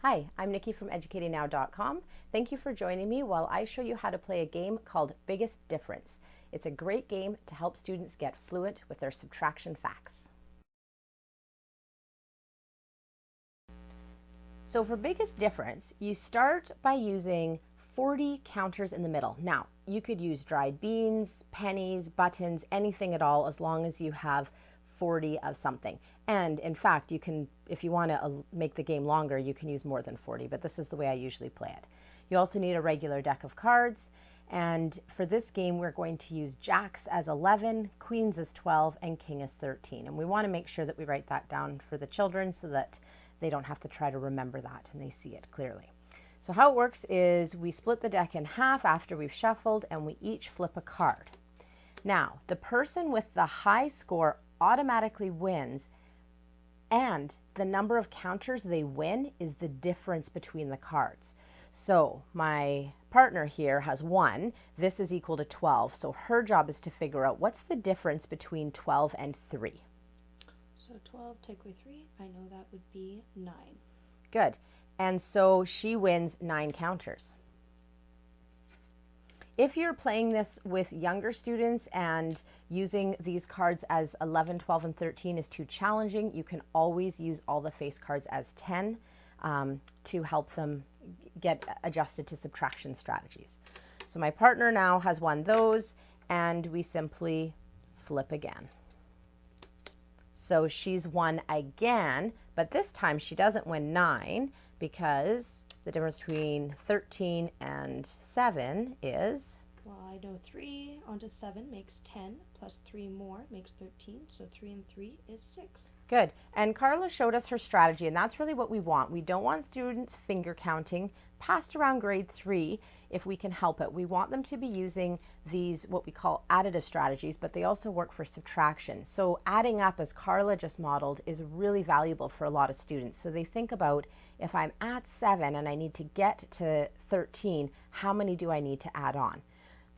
Hi, I'm Nikki from educatingnow.com. Thank you for joining me while I show you how to play a game called Biggest Difference. It's a great game to help students get fluent with their subtraction facts. So for Biggest Difference, you start by using 40 counters in the middle. Now, you could use dried beans, pennies, buttons, anything at all, as long as you have 40 of something. And in fact, you can, if you want to make the game longer, you can use more than 40, but this is the way I usually play it. You also need a regular deck of cards, and for this game we're going to use jacks as 11, queens as 12, and king as 13. And we want to make sure that we write that down for the children so that they don't have to try to remember that and they see it clearly. So how it works is we split the deck in half after we've shuffled, and we each flip a card. Now, the person with the high score automatically wins, and the number of counters they win is the difference between the cards. So my partner here has 1. This is equal to 12. So her job is to figure out what's the difference between 12 and 3. So 12 take away 3, I know that would be 9. Good. And so she wins 9 counters. If you're playing this with younger students and using these cards as 11, 12, and 13 is too challenging, you can always use all the face cards as 10 to help them get adjusted to subtraction strategies. So my partner now has won those, and we simply flip again. So she's won again, but this time she doesn't win 9 because the difference between 13 and 7 is? Well, I know 3 onto 7 makes 10, plus 3 more makes 13, so 3 and 3 is 6. Good. And Carla showed us her strategy, and that's really what we want. We don't want students finger counting past around grade 3 if we can help it. We want them to be using these, what we call additive strategies, but they also work for subtraction. So adding up, as Carla just modeled, is really valuable for a lot of students. So they think about, if I'm at 7 and I need to get to 13, how many do I need to add on?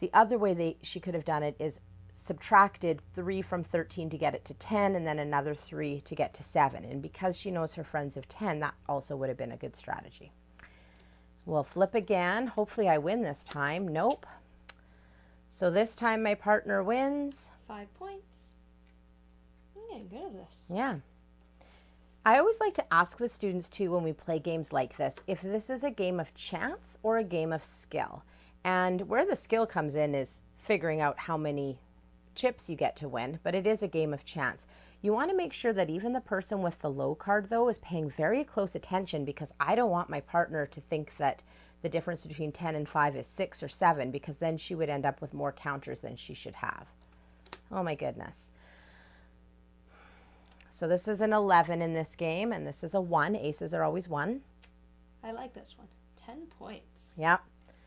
The other way she could have done it is subtracted 3 from 13 to get it to 10, and then another 3 to get to 7. And because she knows her friends of 10, that also would have been a good strategy. We'll flip again. Hopefully I win this time. Nope. So this time my partner wins. 5 points. I'm getting good at this. Yeah. I always like to ask the students too, when we play games like this, if this is a game of chance or a game of skill. And where the skill comes in is figuring out how many chips you get to win, but it is a game of chance. You want to make sure that even the person with the low card, though, is paying very close attention, because I don't want my partner to think that the difference between 10 and 5 is 6 or 7, because then she would end up with more counters than she should have. Oh my goodness. So this is an 11 in this game, and this is a 1. Aces are always 1. I like this one. 10 points. Yep.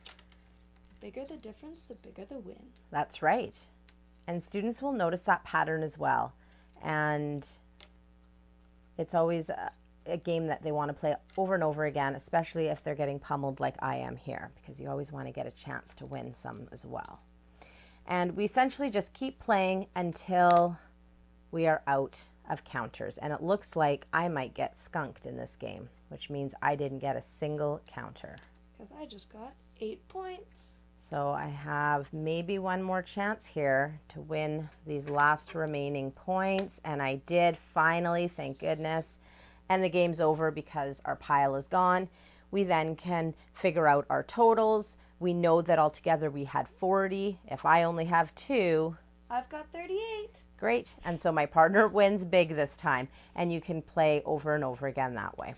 The bigger the difference, the bigger the win. That's right. And students will notice that pattern as well. And it's always a game that they want to play over and over again, especially if they're getting pummeled like I am here, because you always want to get a chance to win some as well. And we essentially just keep playing until we are out of counters. And it looks like I might get skunked in this game, which means I didn't get a single counter. Because I just got 8 points. So I have maybe one more chance here to win these last remaining points. And I did finally, thank goodness. And the game's over because our pile is gone. We then can figure out our totals. We know that altogether we had 40. If I only have 2, I've got 38. Great. And so my partner wins big this time. And you can play over and over again that way.